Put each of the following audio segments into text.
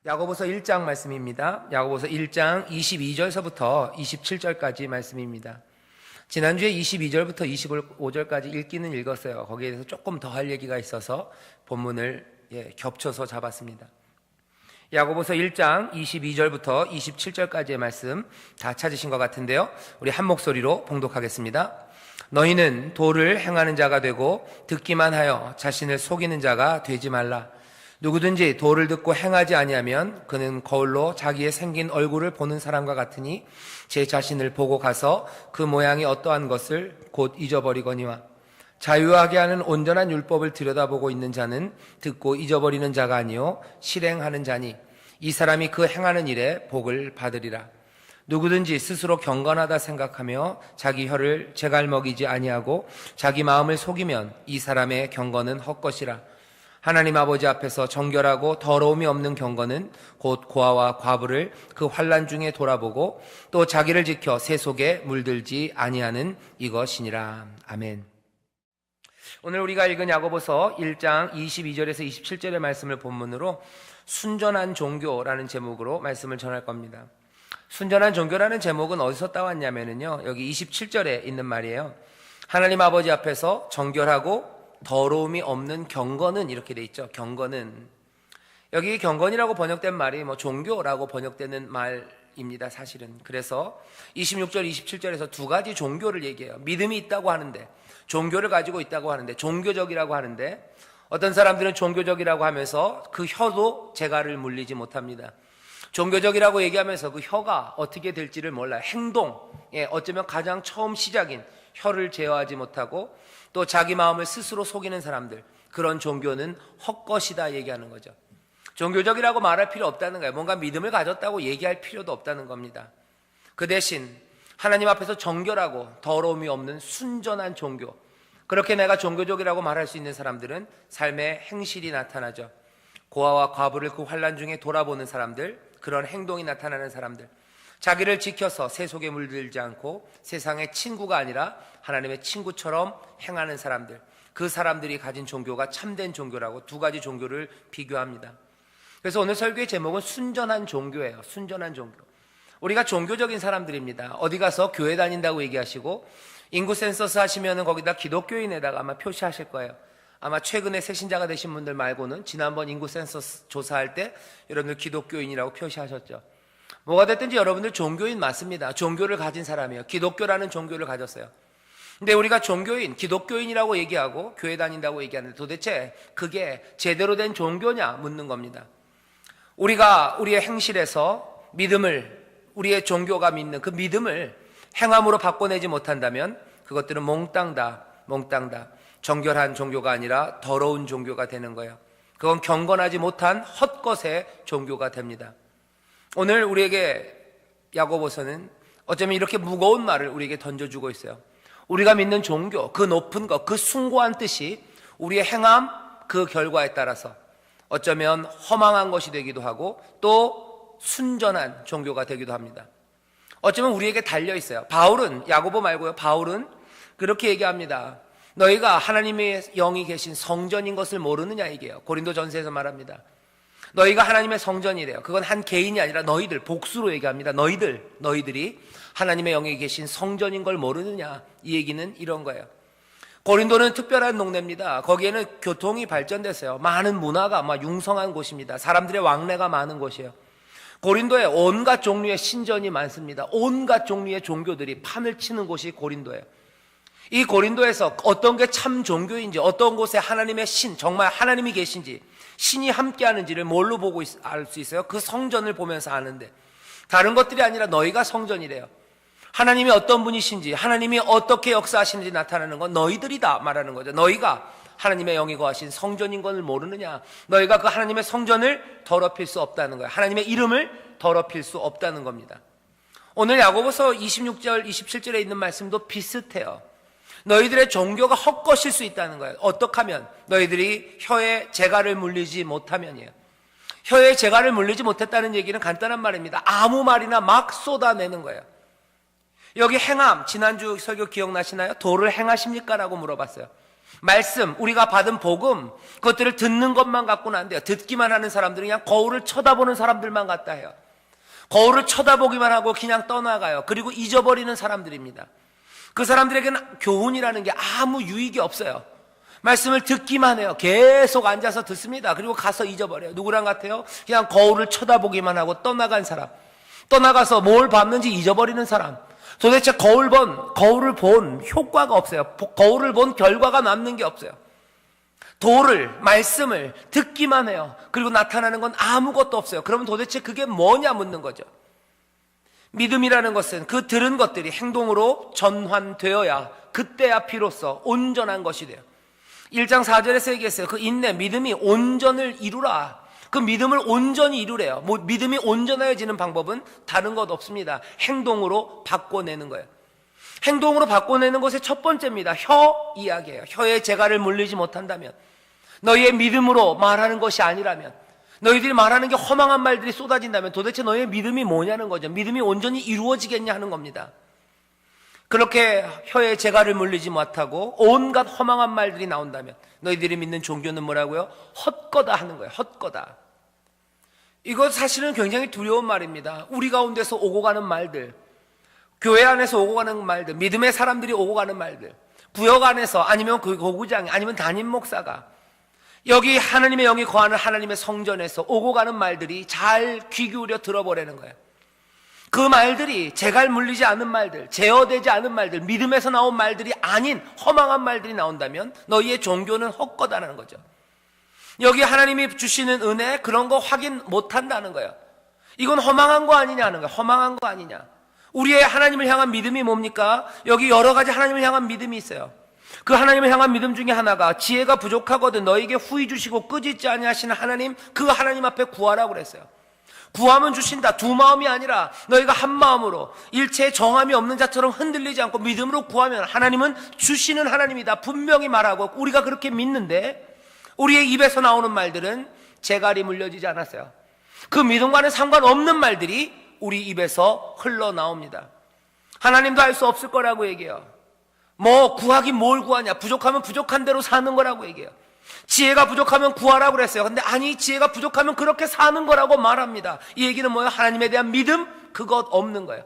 야고보서 1장 말씀입니다. 야고보서 1장 22절서부터 27절까지 말씀입니다. 지난주에 22절부터 25절까지 읽기는 읽었어요. 거기에 대해서 조금 더 할 얘기가 있어서 본문을 겹쳐서 잡았습니다. 야고보서 1장 22절부터 27절까지의 말씀 다 찾으신 것 같은데요. 우리 한 목소리로 봉독하겠습니다. 너희는 도를 행하는 자가 되고 듣기만 하여 자신을 속이는 자가 되지 말라. 누구든지 도를 듣고 행하지 아니하면 그는 거울로 자기의 생긴 얼굴을 보는 사람과 같으니 제 자신을 보고 가서 그 모양이 어떠한 것을 곧 잊어버리거니와 자유하게 하는 온전한 율법을 들여다보고 있는 자는 듣고 잊어버리는 자가 아니요 실행하는 자니 이 사람이 그 행하는 일에 복을 받으리라. 누구든지 스스로 경건하다 생각하며 자기 혀를 제갈먹이지 아니하고 자기 마음을 속이면 이 사람의 경건은 헛것이라. 하나님 아버지 앞에서 정결하고 더러움이 없는 경건은 곧 고아와 과부를 그 환난 중에 돌아보고 또 자기를 지켜 새 속에 물들지 아니하는 이것이니라. 아멘. 오늘 우리가 읽은 야고보서 1장 22절에서 27절의 말씀을 본문으로 순전한 종교라는 제목으로 말씀을 전할 겁니다. 순전한 종교라는 제목은 어디서 따왔냐면요, 여기 27절에 있는 말이에요. 하나님 아버지 앞에서 정결하고 더러움이 없는 경건은, 이렇게 돼 있죠. 경건은, 여기 경건이라고 번역된 말이 종교라고 번역되는 말입니다, 사실은. 그래서 26절 27절에서 두 가지 종교를 얘기해요. 믿음이 있다고 하는데, 종교를 가지고 있다고 하는데, 종교적이라고 하는데, 어떤 사람들은 종교적이라고 하면서 그 혀도 재갈을 물리지 못합니다. 종교적이라고 얘기하면서 그 혀가 어떻게 될지를 몰라요. 행동, 어쩌면 가장 처음 시작인 혀를 제어하지 못하고 또 자기 마음을 스스로 속이는 사람들, 그런 종교는 헛것이다 얘기하는 거죠. 종교적이라고 말할 필요 없다는 거예요. 뭔가 믿음을 가졌다고 얘기할 필요도 없다는 겁니다. 그 대신 하나님 앞에서 정결하고 더러움이 없는 순전한 종교, 그렇게 내가 종교적이라고 말할 수 있는 사람들은 삶의 행실이 나타나죠. 고아와 과부를 그 환난 중에 돌아보는 사람들, 그런 행동이 나타나는 사람들, 자기를 지켜서 새 속에 물들지 않고 세상의 친구가 아니라 하나님의 친구처럼 행하는 사람들, 그 사람들이 가진 종교가 참된 종교라고 두 가지 종교를 비교합니다. 그래서 오늘 설교의 제목은 순전한 종교예요. 순전한 종교. 우리가 종교적인 사람들입니다. 어디 가서 교회 다닌다고 얘기하시고 인구 센서스 하시면은 거기다 기독교인에다가 아마 표시하실 거예요. 아마 최근에 새신자가 되신 분들 말고는 지난번 인구 센서스 조사할 때 여러분들 기독교인이라고 표시하셨죠. 뭐가 됐든지 여러분들 종교인 맞습니다. 종교를 가진 사람이에요. 기독교라는 종교를 가졌어요. 근데 우리가 종교인, 기독교인이라고 얘기하고 교회 다닌다고 얘기하는데 도대체 그게 제대로 된 종교냐 묻는 겁니다. 우리가 우리의 행실에서 믿음을, 우리의 종교가 믿는 그 믿음을 행함으로 바꿔내지 못한다면 그것들은 몽땅 다 정결한 종교가 아니라 더러운 종교가 되는 거예요. 그건 경건하지 못한 헛것의 종교가 됩니다. 오늘 우리에게 야고보서는 어쩌면 이렇게 무거운 말을 우리에게 던져주고 있어요. 우리가 믿는 종교, 그 높은 것, 그 숭고한 뜻이 우리의 행함, 그 결과에 따라서 어쩌면 허망한 것이 되기도 하고 또 순전한 종교가 되기도 합니다. 어쩌면 우리에게 달려 있어요. 바울은, 야고보 말고요, 바울은 그렇게 얘기합니다. 너희가 하나님의 영이 계신 성전인 것을 모르느냐 얘기해요. 고린도 전서에서 말합니다. 너희가 하나님의 성전이래요. 그건 한 개인이 아니라 너희들, 복수로 얘기합니다. 너희들이 하나님의 영이 계신 성전인 걸 모르느냐, 이 얘기는 이런 거예요. 고린도는 특별한 동네입니다. 거기에는 교통이 발전됐어요. 많은 문화가 융성한 곳입니다. 사람들의 왕래가 많은 곳이에요. 고린도에 온갖 종류의 신전이 많습니다. 온갖 종류의 종교들이 판을 치는 곳이 고린도예요. 이 고린도에서 어떤 게 참 종교인지, 어떤 곳에 하나님의 신, 정말 하나님이 계신지, 신이 함께하는지를 뭘로 보고 알 수 있어요? 그 성전을 보면서 아는데, 다른 것들이 아니라 너희가 성전이래요. 하나님이 어떤 분이신지, 하나님이 어떻게 역사하시는지 나타나는 건 너희들이다 말하는 거죠. 너희가 하나님의 영이 거하신 성전인 것을 모르느냐, 너희가 그 하나님의 성전을 더럽힐 수 없다는 거예요. 하나님의 이름을 더럽힐 수 없다는 겁니다. 오늘 야고보서 26절 27절에 있는 말씀도 비슷해요. 너희들의 종교가 헛것일 수 있다는 거예요. 어떻게 하면? 너희들이 혀에 재갈을 물리지 못하면이에요. 혀에 재갈을 물리지 못했다는 얘기는 간단한 말입니다. 아무 말이나 막 쏟아내는 거예요. 여기 행함, 지난주 설교 기억나시나요? 도를 행하십니까? 라고 물어봤어요. 말씀, 우리가 받은 복음, 그것들을 듣는 것만 갖고는 안 돼요. 듣기만 하는 사람들은 그냥 거울을 쳐다보는 사람들만 같다 해요. 거울을 쳐다보기만 하고 그냥 떠나가요. 그리고 잊어버리는 사람들입니다. 그 사람들에게는 교훈이라는 게 아무 유익이 없어요. 말씀을 듣기만 해요. 계속 앉아서 듣습니다. 그리고 가서 잊어버려요. 누구랑 같아요? 그냥 거울을 쳐다보기만 하고 떠나간 사람, 떠나가서 뭘 봤는지 잊어버리는 사람. 도대체 거울을 본 효과가 없어요. 거울을 본 결과가 남는 게 없어요. 말씀을 듣기만 해요. 그리고 나타나는 건 아무것도 없어요. 그러면 도대체 그게 뭐냐 묻는 거죠. 믿음이라는 것은 그 들은 것들이 행동으로 전환되어야, 그때야 비로소 온전한 것이 돼요. 1장 4절에서 얘기했어요. 그 인내, 믿음이 온전을 이루라. 그 믿음을 온전히 이루래요. 믿음이 온전해지는 방법은 다른 것 없습니다. 행동으로 바꿔내는 거예요. 행동으로 바꿔내는 것의 첫 번째입니다. 혀 이야기예요. 혀에 재갈을 물리지 못한다면, 너희의 믿음으로 말하는 것이 아니라면, 너희들이 말하는 게 허망한 말들이 쏟아진다면 도대체 너희의 믿음이 뭐냐는 거죠. 믿음이 온전히 이루어지겠냐 하는 겁니다. 그렇게 혀에 재갈을 물리지 못하고 온갖 허망한 말들이 나온다면 너희들이 믿는 종교는 뭐라고요? 헛거다 하는 거예요. 헛거다. 이거 사실은 굉장히 두려운 말입니다. 우리 가운데서 오고 가는 말들, 교회 안에서 오고 가는 말들, 믿음의 사람들이 오고 가는 말들, 구역 안에서, 아니면 그 고구장이, 아니면 담임 목사가, 여기 하나님의 영이 거하는 하나님의 성전에서 오고 가는 말들이 잘 귀 기울여 들어보라는 거예요. 그 말들이 재갈 물리지 않은 말들, 제어되지 않은 말들, 믿음에서 나온 말들이 아닌 허망한 말들이 나온다면 너희의 종교는 헛거다라는 거죠. 여기 하나님이 주시는 은혜, 그런 거 확인 못한다는 거예요. 이건 허망한 거 아니냐는 거예요. 허망한 거 아니냐. 우리의 하나님을 향한 믿음이 뭡니까? 여기 여러 가지 하나님을 향한 믿음이 있어요. 그 하나님을 향한 믿음 중에 하나가, 지혜가 부족하거든 너에게 후히 주시고 끄짓지 아니하시는 하나님, 그 하나님 앞에 구하라고 그랬어요. 구하면 주신다. 두 마음이 아니라 너희가 한 마음으로, 일체의 정함이 없는 자처럼 흔들리지 않고 믿음으로 구하면 하나님은 주시는 하나님이다 분명히 말하고, 우리가 그렇게 믿는데 우리의 입에서 나오는 말들은 재갈이 물려지지 않았어요. 그 믿음과는 상관없는 말들이 우리 입에서 흘러나옵니다. 하나님도 알 수 없을 거라고 얘기해요. 구하긴 뭘 구하냐, 부족하면 부족한 대로 사는 거라고 얘기해요. 지혜가 부족하면 구하라고 그랬어요. 근데 아니, 지혜가 부족하면 그렇게 사는 거라고 말합니다. 이 얘기는 뭐예요? 하나님에 대한 믿음? 그것 없는 거예요.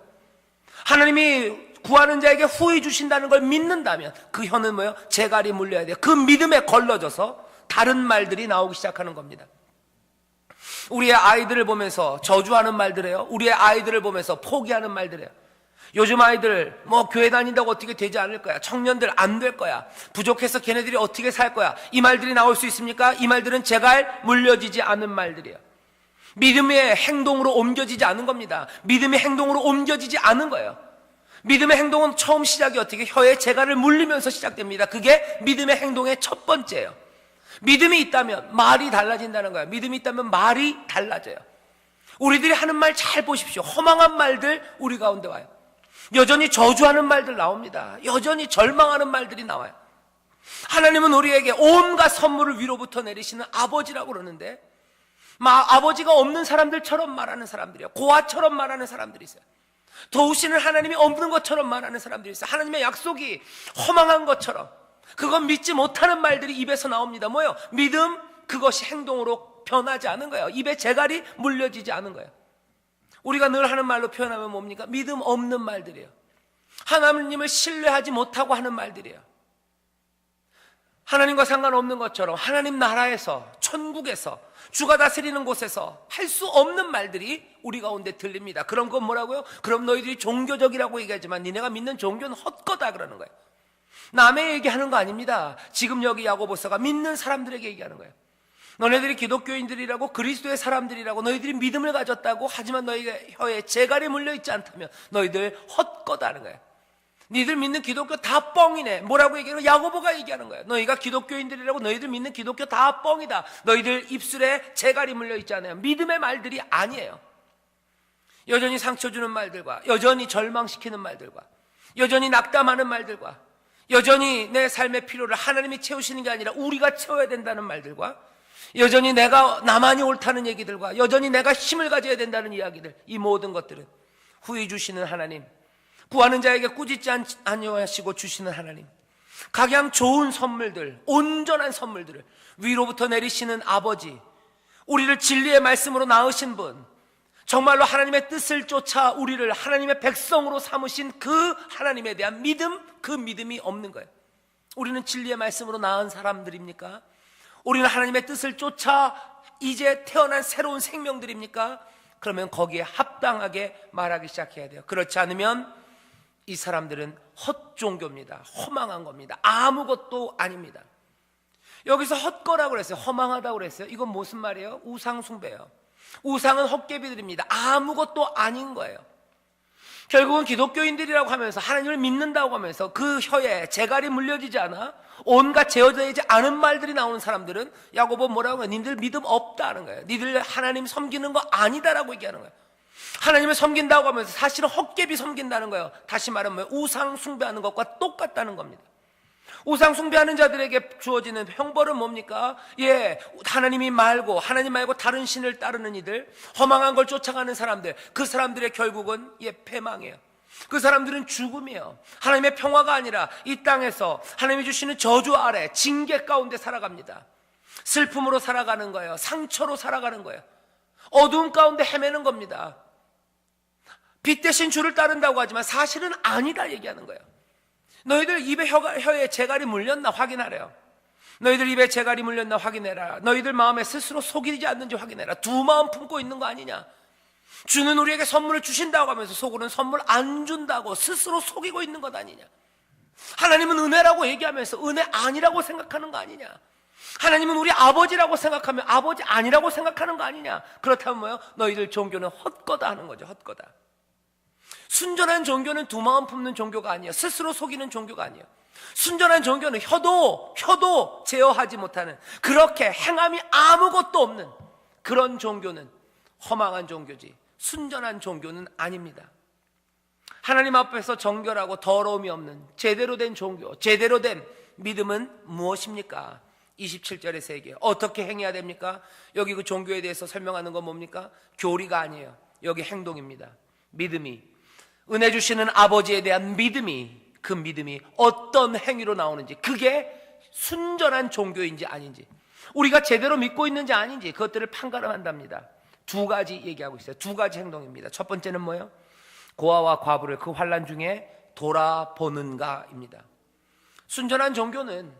하나님이 구하는 자에게 후히 주신다는 걸 믿는다면 그 혀는 뭐예요? 재갈이 물려야 돼요. 그 믿음에 걸러져서 다른 말들이 나오기 시작하는 겁니다. 우리의 아이들을 보면서 저주하는 말들 해요. 우리의 아이들을 보면서 포기하는 말들 해요. 요즘 아이들 교회 다닌다고 어떻게 되지 않을 거야, 청년들 안 될 거야, 부족해서 걔네들이 어떻게 살 거야, 이 말들이 나올 수 있습니까? 이 말들은 재갈 물려지지 않은 말들이에요. 믿음의 행동으로 옮겨지지 않은 겁니다. 믿음의 행동으로 옮겨지지 않은 거예요. 믿음의 행동은 처음 시작이 어떻게? 혀에 재갈을 물리면서 시작됩니다. 그게 믿음의 행동의 첫 번째예요. 믿음이 있다면 말이 달라진다는 거예요. 믿음이 있다면 말이 달라져요. 우리들이 하는 말 잘 보십시오. 허망한 말들 우리 가운데 와요. 여전히 저주하는 말들 나옵니다. 여전히 절망하는 말들이 나와요. 하나님은 우리에게 온갖 선물을 위로부터 내리시는 아버지라고 그러는데, 아버지가 없는 사람들처럼 말하는 사람들이에요. 고아처럼 말하는 사람들이 있어요. 도우시는 하나님이 없는 것처럼 말하는 사람들이 있어요. 하나님의 약속이 허망한 것처럼, 그건 믿지 못하는 말들이 입에서 나옵니다. 뭐예요? 믿음, 그것이 행동으로 변하지 않은 거예요. 입에 재갈이 물려지지 않은 거예요. 우리가 늘 하는 말로 표현하면 뭡니까? 믿음 없는 말들이에요. 하나님을 신뢰하지 못하고 하는 말들이에요. 하나님과 상관없는 것처럼 하나님 나라에서, 천국에서, 주가 다스리는 곳에서 할 수 없는 말들이 우리 가운데 들립니다. 그런 건 뭐라고요? 그럼 너희들이 종교적이라고 얘기하지만 니네가 믿는 종교는 헛거다 그러는 거예요. 남의 얘기하는 거 아닙니다. 지금 여기 야고보서가 믿는 사람들에게 얘기하는 거예요. 너네들이 기독교인들이라고, 그리스도의 사람들이라고, 너희들이 믿음을 가졌다고 하지만 너희가 혀에 재갈이 물려있지 않다면 너희들 헛거다는 거예요. 너희들 믿는 기독교 다 뻥이네. 뭐라고 얘기해요? 야고보가 얘기하는 거예요. 너희가 기독교인들이라고, 너희들 믿는 기독교 다 뻥이다. 너희들 입술에 재갈이 물려있지 않아요. 믿음의 말들이 아니에요. 여전히 상처 주는 말들과, 여전히 절망시키는 말들과, 여전히 낙담하는 말들과, 여전히 내 삶의 필요를 하나님이 채우시는 게 아니라 우리가 채워야 된다는 말들과, 여전히 나만이 옳다는 얘기들과, 여전히 내가 힘을 가져야 된다는 이야기들, 이 모든 것들은 후히 주시는 하나님, 구하는 자에게 꾸짖지 아니하시고 주시는 하나님, 각양 좋은 선물들, 온전한 선물들을 위로부터 내리시는 아버지, 우리를 진리의 말씀으로 낳으신 분, 정말로 하나님의 뜻을 쫓아 우리를 하나님의 백성으로 삼으신 그 하나님에 대한 믿음, 그 믿음이 없는 거예요. 우리는 진리의 말씀으로 낳은 사람들입니까? 우리는 하나님의 뜻을 쫓아 이제 태어난 새로운 생명들입니까? 그러면 거기에 합당하게 말하기 시작해야 돼요. 그렇지 않으면 이 사람들은 헛종교입니다. 허망한 겁니다. 아무것도 아닙니다. 여기서 헛거라고 그랬어요. 허망하다고 그랬어요. 이건 무슨 말이에요? 우상 숭배예요. 우상은 헛개비들입니다. 아무것도 아닌 거예요. 결국은 기독교인들이라고 하면서 하나님을 믿는다고 하면서 그 혀에 재갈이 물려지지 않아 온갖 제어되지 않은 말들이 나오는 사람들은 야고보 뭐라고 해요? 니들 믿음 없다는 거예요. 니들 하나님 섬기는 거 아니다라고 얘기하는 거예요. 하나님을 섬긴다고 하면서 사실은 헛개비 섬긴다는 거예요. 다시 말하면 우상 숭배하는 것과 똑같다는 겁니다. 우상 숭배하는 자들에게 주어지는 형벌은 뭡니까? 하나님 말고 다른 신을 따르는 이들, 허망한 걸 쫓아가는 사람들, 그 사람들의 결국은 패망이에요. 그 사람들은 죽음이에요. 하나님의 평화가 아니라 이 땅에서 하나님이 주시는 저주 아래 징계 가운데 살아갑니다. 슬픔으로 살아가는 거예요. 상처로 살아가는 거예요. 어두움 가운데 헤매는 겁니다. 빛 대신 주를 따른다고 하지만 사실은 아니다 얘기하는 거예요. 너희들 입에 혀에 재갈이 물렸나 확인하래요. 너희들 입에 재갈이 물렸나 확인해라. 너희들 마음에 스스로 속이지 않는지 확인해라. 두 마음 품고 있는 거 아니냐. 주는 우리에게 선물을 주신다고 하면서 속으로는 선물 안 준다고 스스로 속이고 있는 것 아니냐. 하나님은 은혜라고 얘기하면서 은혜 아니라고 생각하는 거 아니냐. 하나님은 우리 아버지라고 생각하면 아버지 아니라고 생각하는 거 아니냐. 그렇다면 뭐예요? 너희들 종교는 헛거다 하는 거죠. 헛거다. 순전한 종교는 두 마음 품는 종교가 아니에요. 스스로 속이는 종교가 아니에요. 순전한 종교는 혀도 제어하지 못하는, 그렇게 행함이 아무것도 없는 그런 종교는 허망한 종교지 순전한 종교는 아닙니다. 하나님 앞에서 정결하고 더러움이 없는 제대로 된 종교, 제대로 된 믿음은 무엇입니까? 27절에서 얘기해요. 어떻게 행해야 됩니까? 여기 그 종교에 대해서 설명하는 건 뭡니까? 교리가 아니에요. 여기 행동입니다. 믿음이, 은혜 주시는 아버지에 대한 믿음이, 그 믿음이 어떤 행위로 나오는지, 그게 순전한 종교인지 아닌지, 우리가 제대로 믿고 있는지 아닌지, 그것들을 판가름한답니다. 두 가지 얘기하고 있어요. 두 가지 행동입니다. 첫 번째는 뭐예요? 고아와 과부를 그 환난 중에 돌아보는가입니다. 순전한 종교는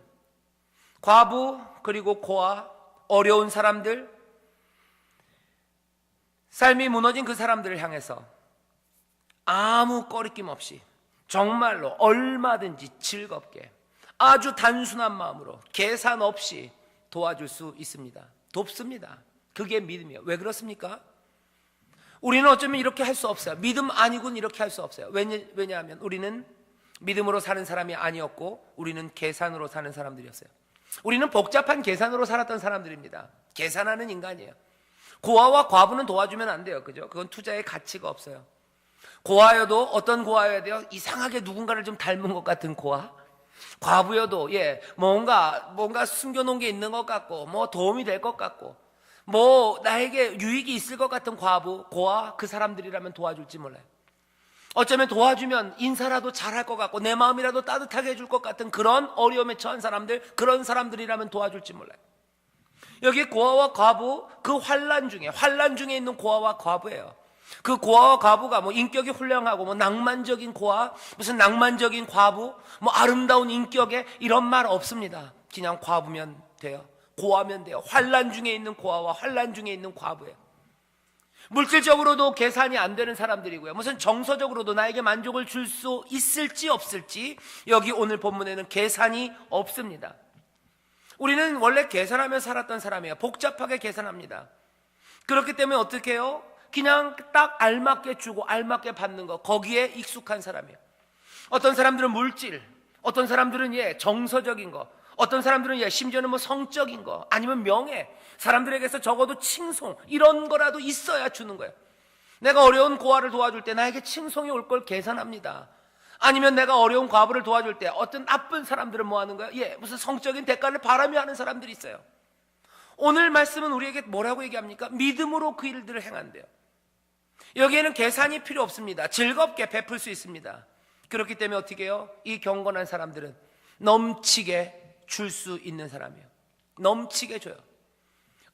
과부 그리고 고아, 어려운 사람들, 삶이 무너진 그 사람들을 향해서 아무 꺼리낌 없이 정말로 얼마든지 즐겁게 아주 단순한 마음으로 계산 없이 도와줄 수 있습니다. 돕습니다. 그게 믿음이에요. 왜 그렇습니까? 우리는 어쩌면 이렇게 할 수 없어요. 믿음 아니고는 이렇게 할 수 없어요. 왜냐하면 우리는 믿음으로 사는 사람이 아니었고 우리는 계산으로 사는 사람들이었어요. 우리는 복잡한 계산으로 살았던 사람들입니다. 계산하는 인간이에요. 고아와 과부는 도와주면 안 돼요. 그죠? 그건 투자의 가치가 없어요. 고아여도 어떤 고아여야 돼요? 이상하게 누군가를 좀 닮은 것 같은 고아. 과부여도 뭔가 숨겨놓은 게 있는 것 같고 뭐 도움이 될 것 같고 뭐 나에게 유익이 있을 것 같은 과부, 고아, 그 사람들이라면 도와줄지 몰라요. 어쩌면 도와주면 인사라도 잘할 것 같고 내 마음이라도 따뜻하게 해줄 것 같은 그런 어려움에 처한 사람들, 그런 사람들이라면 도와줄지 몰라요. 여기 고아와 과부, 그 환난 중에 있는 고아와 과부예요. 그 고아와 과부가 뭐 인격이 훌륭하고 뭐 낭만적인 고아, 무슨 낭만적인 과부, 뭐 아름다운 인격에 이런 말 없습니다. 그냥 과부면 돼요. 고아면 돼요. 환난 중에 있는 고아와 환난 중에 있는 과부예요. 물질적으로도 계산이 안 되는 사람들이고요. 무슨 정서적으로도 나에게 만족을 줄 수 있을지 없을지 여기 오늘 본문에는 계산이 없습니다. 우리는 원래 계산하며 살았던 사람이에요. 복잡하게 계산합니다. 그렇기 때문에 어떻게 해요? 그냥 딱 알맞게 주고 알맞게 받는 거, 거기에 익숙한 사람이에요. 어떤 사람들은 물질, 어떤 사람들은 정서적인 거, 어떤 사람들은 심지어는 뭐 성적인 거, 아니면 명예, 사람들에게서 적어도 칭송, 이런 거라도 있어야 주는 거예요. 내가 어려운 고아를 도와줄 때 나에게 칭송이 올 걸 계산합니다. 아니면 내가 어려운 과부를 도와줄 때 어떤 나쁜 사람들은 뭐 하는 거예요? 무슨 성적인 대가를 바라며 하는 사람들이 있어요. 오늘 말씀은 우리에게 뭐라고 얘기합니까? 믿음으로 그 일들을 행한대요. 여기에는 계산이 필요 없습니다. 즐겁게 베풀 수 있습니다. 그렇기 때문에 어떻게 해요? 이 경건한 사람들은 넘치게 줄 수 있는 사람이에요. 넘치게 줘요.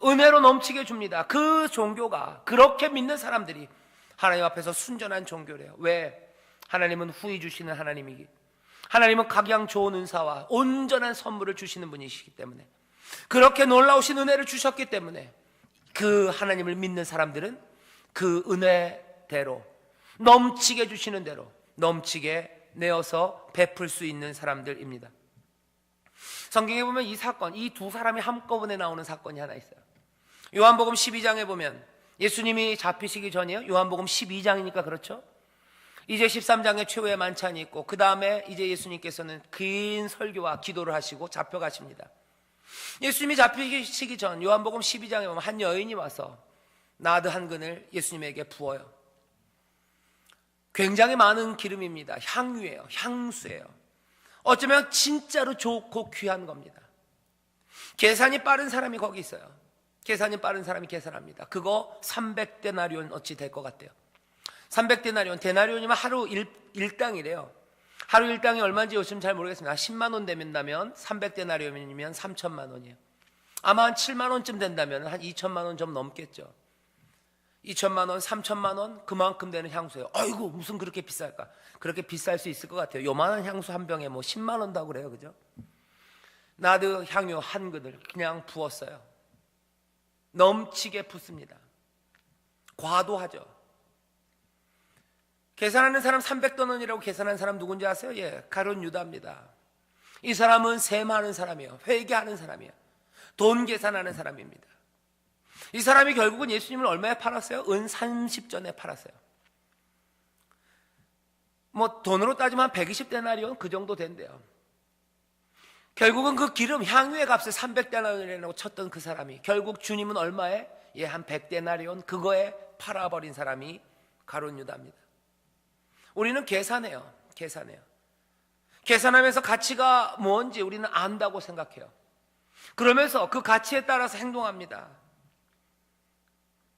은혜로 넘치게 줍니다. 그 종교가, 그렇게 믿는 사람들이 하나님 앞에서 순전한 종교래요. 왜? 하나님은 후히 주시는 하나님이기, 하나님은 각양 좋은 은사와 온전한 선물을 주시는 분이시기 때문에, 그렇게 놀라우신 은혜를 주셨기 때문에 그 하나님을 믿는 사람들은 그 은혜대로, 넘치게 주시는 대로 넘치게 내어서 베풀 수 있는 사람들입니다. 성경에 보면 이 사건, 이 두 사람이 한꺼번에 나오는 사건이 하나 있어요. 요한복음 12장에 보면 예수님이 잡히시기 전이에요. 요한복음 12장이니까 그렇죠. 이제 13장에 최후의 만찬이 있고, 그 다음에 이제 예수님께서는 긴 설교와 기도를 하시고 잡혀가십니다. 예수님이 잡히시기 전 요한복음 12장에 보면 한 여인이 와서 나드 한 근을 예수님에게 부어요. 굉장히 많은 기름입니다. 향유예요. 향수예요. 어쩌면 진짜로 좋고 귀한 겁니다. 계산이 빠른 사람이 거기 있어요. 계산이 빠른 사람이 계산합니다. 그거 300데나리온 어치 될 것 같아요. 300데나리온, 데나리온이면 하루 일당이래요. 하루 일당이 얼마인지 요즘 잘 모르겠습니다. 10만 원 된다면 300데나리온이면 3천만 원이에요. 아마 한 7만 원쯤 된다면 한 2천만 원 좀 넘겠죠. 2천만 원, 3천만 원, 그만큼 되는 향수예요. 아이고, 무슨 그렇게 비쌀까? 그렇게 비쌀 수 있을 것 같아요. 요만한 향수 한 병에 뭐 10만 원도 하고 그래요. 그죠? 나드 향유 한 그늘 그냥 부었어요. 넘치게 붓습니다. 과도하죠. 계산하는 사람 300데나리온이라고 계산하는 사람 누군지 아세요? 예, 가룟 유다입니다. 이 사람은 셈하는 사람이에요. 회개하는 사람이에요. 돈 계산하는 사람입니다. 이 사람이 결국은 예수님을 얼마에 팔았어요? 은 30전에 팔았어요. 뭐 돈으로 따지면 120데나리온 그 정도 된대요. 결국은 그 기름 향유의 값을 300데나리온이라고 쳤던 그 사람이 결국 주님은 얼마에? 예, 한 100데나리온 그거에 팔아버린 사람이 가룟 유다입니다. 우리는 계산해요. 계산하면서 가치가 뭔지 우리는 안다고 생각해요. 그러면서 그 가치에 따라서 행동합니다.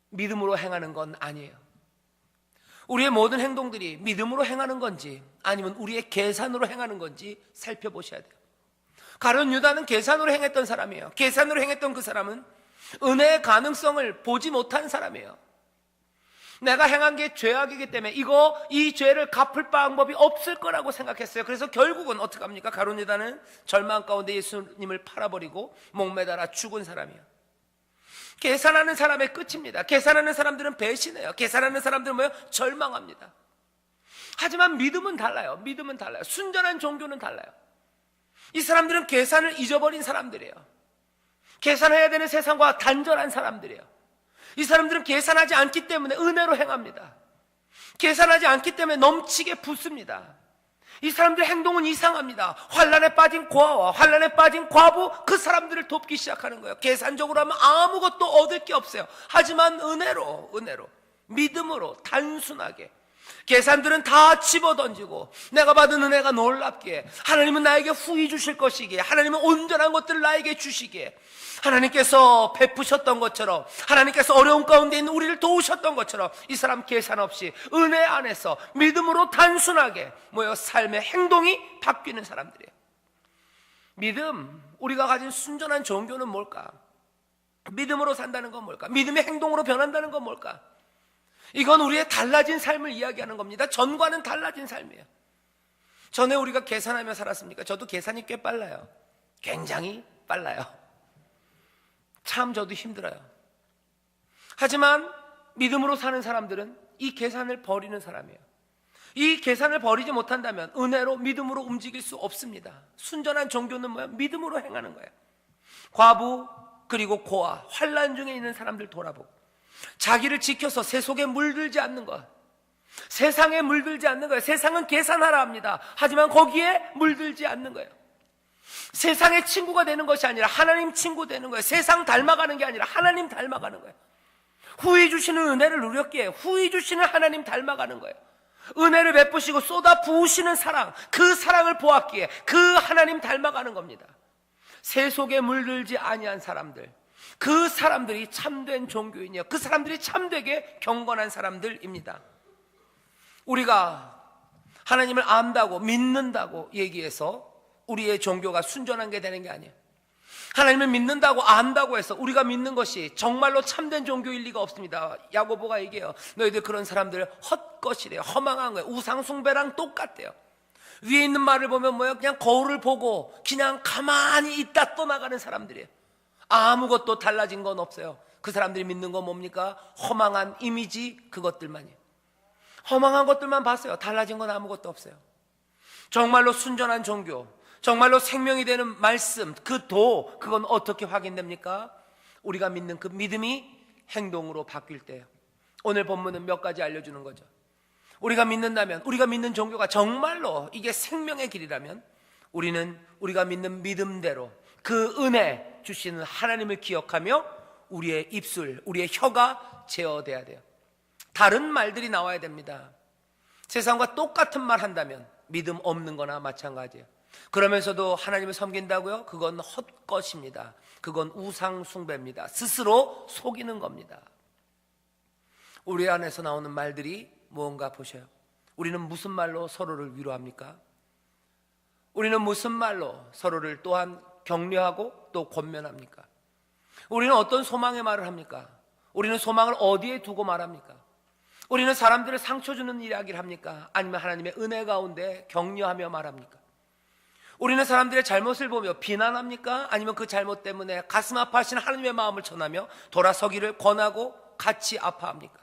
믿음으로 행하는 건 아니에요. 우리의 모든 행동들이 믿음으로 행하는 건지 아니면 우리의 계산으로 행하는 건지 살펴보셔야 돼요. 가룟 유다는 계산으로 행했던 사람이에요. 계산으로 행했던 그 사람은 은혜의 가능성을 보지 못한 사람이에요. 내가 행한 게 죄악이기 때문에 이 죄를 갚을 방법이 없을 거라고 생각했어요. 그래서 결국은 어떻게 합니까? 가룟 유다는 절망 가운데 예수님을 팔아버리고 목매달아 죽은 사람이에요. 계산하는 사람의 끝입니다. 계산하는 사람들은 배신해요. 계산하는 사람들은 뭐예요? 절망합니다. 하지만 믿음은 달라요. 순전한 종교는 달라요. 이 사람들은 계산을 잊어버린 사람들이에요. 계산해야 되는 세상과 단절한 사람들이에요. 이 사람들은 계산하지 않기 때문에 은혜로 행합니다. 계산하지 않기 때문에 넘치게 붓습니다. 이 사람들의 행동은 이상합니다. 환난에 빠진 고아와 환난에 빠진 과부, 그 사람들을 돕기 시작하는 거예요. 계산적으로 하면 아무것도 얻을 게 없어요. 하지만 은혜로 믿음으로 단순하게 계산들은 다 집어던지고 내가 받은 은혜가 놀랍기에, 하나님은 나에게 후히 주실 것이기에, 하나님은 온전한 것들을 나에게 주시기에, 하나님께서 베푸셨던 것처럼, 하나님께서 어려운 가운데 있는 우리를 도우셨던 것처럼 이 사람 계산 없이 은혜 안에서 믿음으로 단순하게 삶의 행동이 바뀌는 사람들이에요. 믿음, 우리가 가진 순전한 종교는 뭘까? 믿음으로 산다는 건 뭘까? 믿음의 행동으로 변한다는 건 뭘까? 이건 우리의 달라진 삶을 이야기하는 겁니다. 전과는 달라진 삶이에요. 전에 우리가 계산하며 살았습니까? 저도 계산이 꽤 빨라요. 굉장히 빨라요. 참 저도 힘들어요. 하지만 믿음으로 사는 사람들은 이 계산을 버리는 사람이에요. 이 계산을 버리지 못한다면 은혜로 믿음으로 움직일 수 없습니다. 순전한 종교는 뭐예요? 믿음으로 행하는 거예요. 과부 그리고 고아, 환난 중에 있는 사람들 돌아보고 자기를 지켜서 세속에 물들지 않는 것, 세상에 물들지 않는 거예요. 세상은 계산하라 합니다. 하지만 거기에 물들지 않는 거예요. 세상의 친구가 되는 것이 아니라 하나님 친구 되는 거예요. 세상 닮아가는 게 아니라 하나님 닮아가는 거예요. 후히 주시는 은혜를 누렸기에 후히 주시는 하나님 닮아가는 거예요. 은혜를 베푸시고 쏟아 부으시는 사랑, 그 사랑을 보았기에 그 하나님 닮아가는 겁니다. 세속에 물들지 아니한 사람들, 그 사람들이 참된 종교인이요, 그 사람들이 참되게 경건한 사람들입니다. 우리가 하나님을 안다고 믿는다고 얘기해서 우리의 종교가 순전한 게 되는 게 아니에요. 하나님을 믿는다고 안다고 해서 우리가 믿는 것이 정말로 참된 종교일 리가 없습니다. 야고보가 얘기해요. 너희들 그런 사람들 헛것이래요. 허망한 거예요. 우상숭배랑 똑같대요. 위에 있는 말을 보면 뭐예요? 그냥 거울을 보고 그냥 가만히 있다 떠나가는 사람들이에요. 아무것도 달라진 건 없어요. 그 사람들이 믿는 건 뭡니까? 허망한 이미지, 그것들만이에요. 허망한 것들만 봤어요. 달라진 건 아무것도 없어요. 정말로 순전한 종교, 정말로 생명이 되는 말씀, 그건 어떻게 확인됩니까? 우리가 믿는 그 믿음이 행동으로 바뀔 때예요. 오늘 본문은 몇 가지 알려주는 거죠. 우리가 믿는다면, 우리가 믿는 종교가 정말로 이게 생명의 길이라면 우리는 우리가 믿는 믿음대로 그 은혜 주시는 하나님을 기억하며 우리의 입술, 우리의 혀가 제어돼야 돼요. 다른 말들이 나와야 됩니다. 세상과 똑같은 말 한다면 믿음 없는 거나 마찬가지예요. 그러면서도 하나님을 섬긴다고요? 그건 헛것입니다. 그건 우상 숭배입니다. 스스로 속이는 겁니다. 우리 안에서 나오는 말들이 무언가 보셔요. 우리는 무슨 말로 서로를 위로합니까? 우리는 무슨 말로 서로를 또한 격려하고 또 권면합니까? 우리는 어떤 소망의 말을 합니까? 우리는 소망을 어디에 두고 말합니까? 우리는 사람들을 상처 주는 이야기를 합니까? 아니면 하나님의 은혜 가운데 격려하며 말합니까? 우리는 사람들의 잘못을 보며 비난합니까? 아니면 그 잘못 때문에 가슴 아파하시는 하나님의 마음을 전하며 돌아서기를 권하고 같이 아파합니까?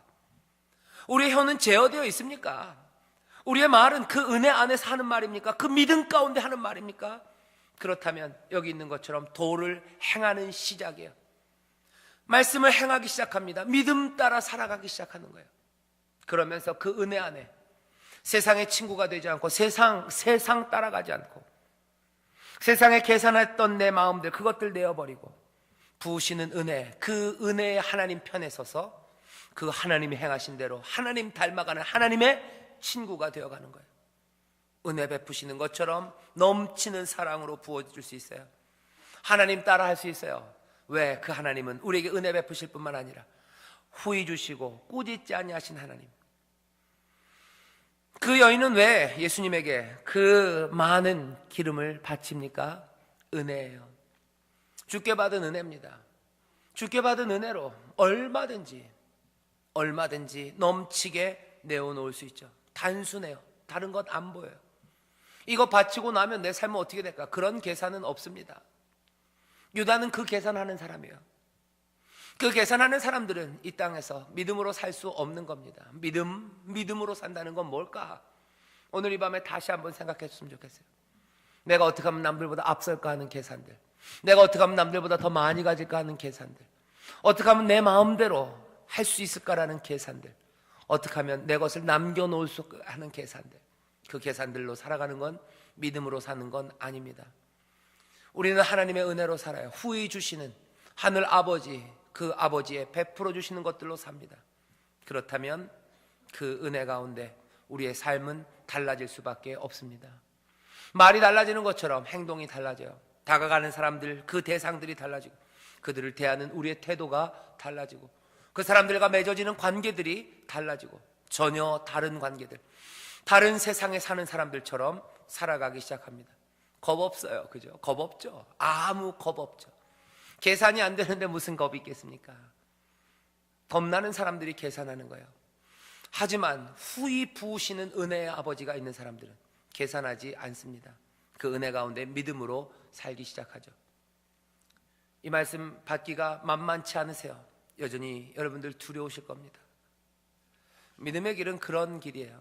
우리의 혀는 제어되어 있습니까? 우리의 말은 그 은혜 안에서 하는 말입니까? 그 믿음 가운데 하는 말입니까? 그렇다면 여기 있는 것처럼 도를 행하는 시작이에요. 말씀을 행하기 시작합니다. 믿음 따라 살아가기 시작하는 거예요. 그러면서 그 은혜 안에 세상의 친구가 되지 않고 세상 따라가지 않고 세상에 계산했던 내 마음들 그것들 내어버리고 부으시는 은혜, 그 은혜의 하나님 편에 서서 그 하나님이 행하신 대로 하나님 닮아가는 하나님의 친구가 되어가는 거예요. 은혜 베푸시는 것처럼 넘치는 사랑으로 부어줄 수 있어요. 하나님 따라 할 수 있어요. 왜? 그 하나님은 우리에게 은혜 베푸실 뿐만 아니라 후히 주시고 꾸짖지 아니하신 하나님. 그 여인은 왜 예수님에게 그 많은 기름을 바칩니까? 은혜예요. 주께 받은 은혜입니다. 주께 받은 은혜로 얼마든지 넘치게 내어놓을 수 있죠. 단순해요. 다른 것 안 보여요. 이거 바치고 나면 내 삶은 어떻게 될까? 그런 계산은 없습니다. 유다는 그 계산하는 사람이에요. 그 계산하는 사람들은 이 땅에서 믿음으로 살 수 없는 겁니다. 믿음으로 산다는 건 뭘까? 오늘 이 밤에 다시 한번 생각해 줬으면 좋겠어요. 내가 어떻게 하면 남들보다 앞설까 하는 계산들, 내가 어떻게 하면 남들보다 더 많이 가질까 하는 계산들, 어떻게 하면 내 마음대로 할 수 있을까라는 계산들, 어떻게 하면 내 것을 남겨놓을 수 하는 계산들, 그 계산들로 살아가는 건 믿음으로 사는 건 아닙니다. 우리는 하나님의 은혜로 살아요. 후히 주시는 하늘 아버지, 그 아버지의 베풀어 주시는 것들로 삽니다. 그렇다면 그 은혜 가운데 우리의 삶은 달라질 수밖에 없습니다. 말이 달라지는 것처럼 행동이 달라져요. 다가가는 사람들, 그 대상들이 달라지고 그들을 대하는 우리의 태도가 달라지고 그 사람들과 맺어지는 관계들이 달라지고 전혀 다른 관계들, 다른 세상에 사는 사람들처럼 살아가기 시작합니다. 겁 없어요. 그죠? 겁 없죠. 아무 겁 없죠. 계산이 안 되는데 무슨 겁이 있겠습니까? 겁나는 사람들이 계산하는 거예요. 하지만 후히 부으시는 은혜의 아버지가 있는 사람들은 계산하지 않습니다. 그 은혜 가운데 믿음으로 살기 시작하죠. 이 말씀 받기가 만만치 않으세요. 여전히 여러분들 두려우실 겁니다. 믿음의 길은 그런 길이에요.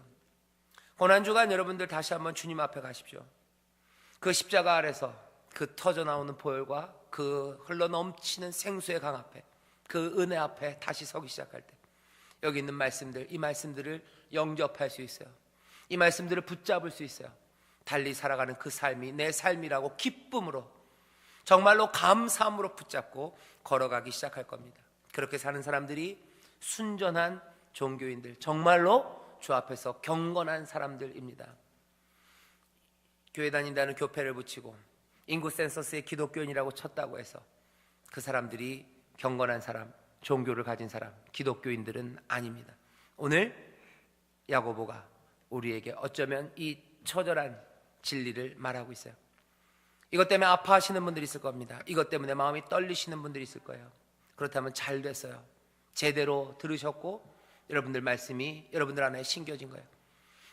고난주간 여러분들 다시 한번 주님 앞에 가십시오. 그 십자가 아래서 그 터져 나오는 보혈과 그 흘러넘치는 생수의 강 앞에, 그 은혜 앞에 다시 서기 시작할 때 여기 있는 말씀들, 이 말씀들을 영접할 수 있어요. 이 말씀들을 붙잡을 수 있어요. 달리 살아가는 그 삶이 내 삶이라고 기쁨으로, 정말로 감사함으로 붙잡고 걸어가기 시작할 겁니다. 그렇게 사는 사람들이 순전한 종교인들, 정말로 주 앞에서 경건한 사람들입니다. 교회 다닌다는 교패를 붙이고 인구 센서스에 기독교인이라고 쳤다고 해서 그 사람들이 경건한 사람, 종교를 가진 사람, 기독교인들은 아닙니다. 오늘 야고보가 우리에게 어쩌면 이 처절한 진리를 말하고 있어요. 이것 때문에 아파하시는 분들이 있을 겁니다. 이것 때문에 마음이 떨리시는 분들이 있을 거예요. 그렇다면 잘 됐어요. 제대로 들으셨고 여러분들 말씀이 여러분들 안에 심겨진 거예요.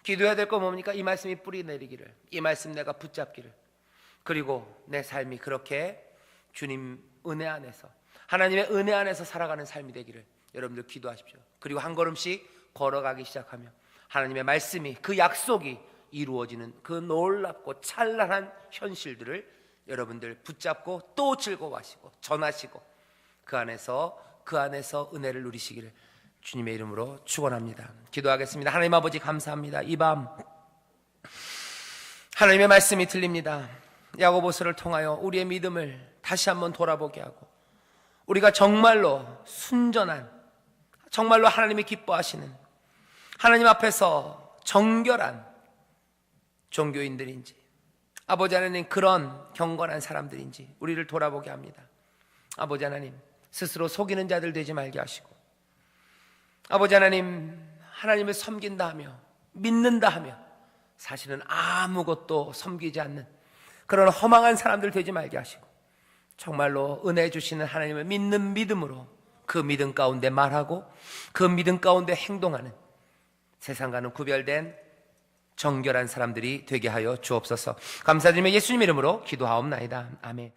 기도해야 될 거 뭡니까? 이 말씀이 뿌리 내리기를, 이 말씀 내가 붙잡기를, 그리고 내 삶이 그렇게 주님 은혜 안에서, 하나님의 은혜 안에서 살아가는 삶이 되기를 여러분들 기도하십시오. 그리고 한 걸음씩 걸어가기 시작하며 하나님의 말씀이, 그 약속이 이루어지는 그 놀랍고 찬란한 현실들을 여러분들 붙잡고 또 즐거워하시고 전하시고 그 안에서 은혜를 누리시기를 주님의 이름으로 축원합니다. 기도하겠습니다. 하나님 아버지 감사합니다. 이 밤 하나님의 말씀이 들립니다. 야고보서를 통하여 우리의 믿음을 다시 한번 돌아보게 하고 우리가 정말로 순전한, 정말로 하나님이 기뻐하시는, 하나님 앞에서 정결한 종교인들인지, 아버지 하나님 그런 경건한 사람들인지 우리를 돌아보게 합니다. 아버지 하나님 스스로 속이는 자들 되지 말게 하시고, 아버지 하나님 하나님을 섬긴다 하며 믿는다 하며 사실은 아무것도 섬기지 않는 그런 허망한 사람들 되지 말게 하시고, 정말로 은혜 주시는 하나님을 믿는 믿음으로 그 믿음 가운데 말하고 그 믿음 가운데 행동하는 세상과는 구별된 정결한 사람들이 되게 하여 주옵소서. 감사드리며 예수님 이름으로 기도하옵나이다. 아멘.